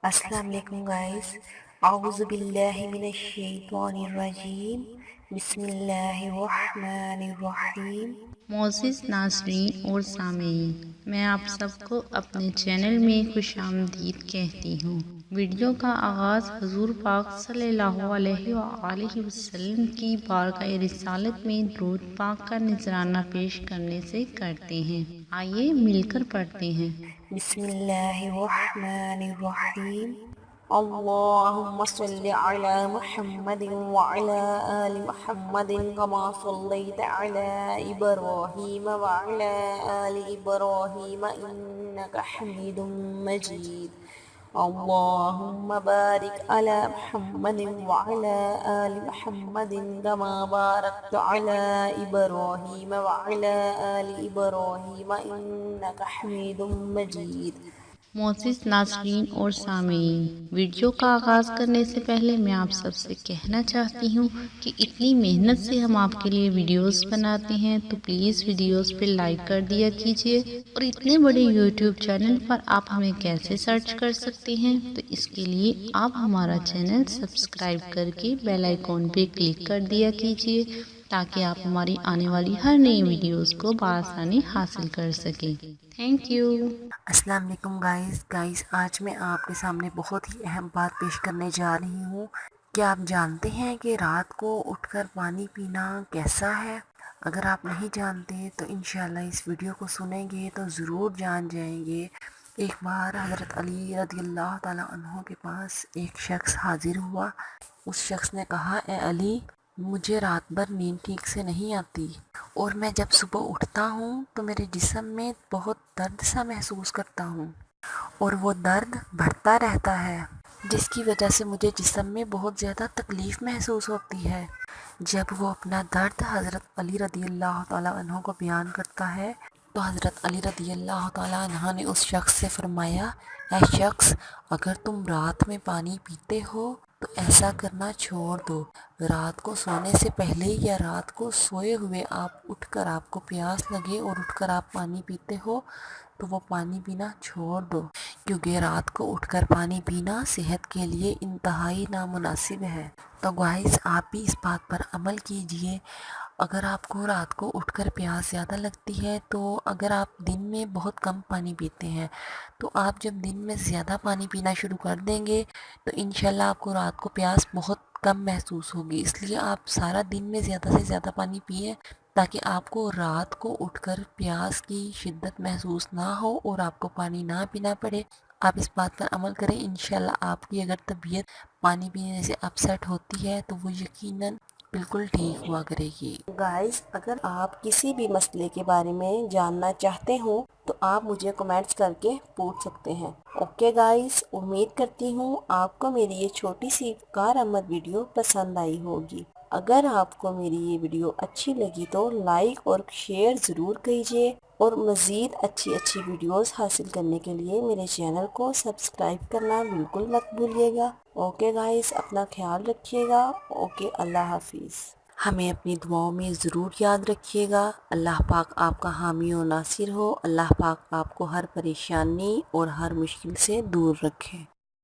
السلام علیکم گائز، اعوذ باللہ من الشیطان الرجیم، بسم اللہ الرحمن الرحیم۔ معزز ناظرین اور سامعین، میں آپ سب کو اپنے چینل میں خوش آمدید کہتی ہوں۔ ویڈیو کا آغاز حضور پاک صلی اللہ علیہ وآلہ وسلم کی بارگاہ رسالت میں درود پاک کا نذرانہ پیش کرنے سے کرتے ہیں۔ آئیے مل کر پڑھتے ہیں۔ بسم اللہ الرحمن الرحیم۔ اللہم صلی علی محمد وعلی آل محمد کما صلیت علی ابراہیم وعلی آل ابراہیم انک حمید مجید۔ اللہم بارک علی محمد وعلی آل محمد کما بارکت علی ابراہیم وعلی آل ابراہیم انک حمید مجید۔ معزز ناظرین اور سامعین، ویڈیو کا آغاز کرنے سے پہلے میں آپ سب سے کہنا چاہتی ہوں کہ اتنی محنت سے ہم آپ کے لیے ویڈیوز بناتے ہیں تو پلیز ویڈیوز پہ لائک کر دیا کیجئے، اور اتنے بڑے یوٹیوب چینل پر آپ ہمیں کیسے سرچ کر سکتے ہیں، تو اس کے لیے آپ ہمارا چینل سبسکرائب کر کے بیل آئیکن پہ کلک کر دیا کیجئے تاکہ آپ ہماری آنے والی ہر نئی ویڈیوز کو بآسانی حاصل کر سکیں۔ Thank you. السلام علیکم گائز، آج میں آپ کے سامنے بہت ہی اہم بات پیش کرنے جا رہی ہوں۔ کیا آپ جانتے ہیں کہ رات کو اٹھ کر پانی پینا کیسا ہے؟ اگر آپ نہیں جانتے تو انشاءاللہ اس ویڈیو کو سنیں گے تو ضرور جان جائیں گے۔ ایک بار حضرت علی رضی اللہ تعالیٰ عنہ کے پاس ایک شخص حاضر ہوا۔ اس شخص نے کہا، اے علی، مجھے رات بھر نیند ٹھیک سے نہیں آتی، اور میں جب صبح اٹھتا ہوں تو میرے جسم میں بہت درد سا محسوس کرتا ہوں، اور وہ درد بڑھتا رہتا ہے، جس کی وجہ سے مجھے جسم میں بہت زیادہ تکلیف محسوس ہوتی ہے۔ جب وہ اپنا درد حضرت علی رضی اللہ تعالیٰ عنہ کو بیان کرتا ہے تو حضرت علی رضی اللہ تعالیٰ عنہ نے اس شخص سے فرمایا، اے شخص، اگر تم رات میں پانی پیتے ہو تو ایسا کرنا چھوڑ دو۔ رات کو سونے سے پہلے یا رات کو سوئے ہوئے آپ اٹھ کر آپ کو پیاس لگے اور اٹھ کر آپ پانی پیتے ہو تو وہ پانی پینا چھوڑ دو، کیونکہ رات کو اٹھ کر پانی پینا صحت کے لیے انتہائی نامناسب ہے۔ تو گائز، آپ بھی اس بات پر عمل کیجئے۔ اگر آپ کو رات کو اٹھ کر پیاس زیادہ لگتی ہے تو اگر آپ دن میں بہت کم پانی پیتے ہیں تو آپ جب دن میں زیادہ پانی پینا شروع کر دیں گے تو انشاءاللہ آپ کو رات کو پیاس بہت کم محسوس ہوگی۔ اس لیے آپ سارا دن میں زیادہ سے زیادہ پانی پئیں تاکہ آپ کو رات کو اٹھ کر پیاس کی شدت محسوس نہ ہو اور آپ کو پانی نہ پینا پڑے۔ آپ اس بات پر عمل کریں، انشاءاللہ آپ کی اگر طبیعت پانی پینے سے اپسیٹ ہوتی ہے تو وہ یقیناً بالکل ٹھیک ہوا کرے گی۔ گائز، اگر آپ کسی بھی مسئلے کے بارے میں جاننا چاہتے ہوں تو آپ مجھے کمنٹس کر کے پوچھ سکتے ہیں۔ اوکے گائز، امید کرتی ہوں آپ کو میری یہ چھوٹی سی کارآمد ویڈیو پسند آئی ہوگی۔ اگر آپ کو میری یہ ویڈیو اچھی لگی تو لائک اور شیئر ضرور کیجیے، اور مزید اچھی ویڈیوز حاصل کرنے کے لیے میرے چینل کو سبسکرائب کرنا بالکل مت بھولیے گا۔ اوکے گائز، اپنا خیال رکھیے گا۔ اوکے، اللہ حافظ۔ ہمیں اپنی دعاؤں میں ضرور یاد رکھیے گا۔ اللہ پاک آپ کا حامی و ناصر ہو۔ اللہ پاک آپ کو ہر پریشانی اور ہر مشکل سے دور رکھے۔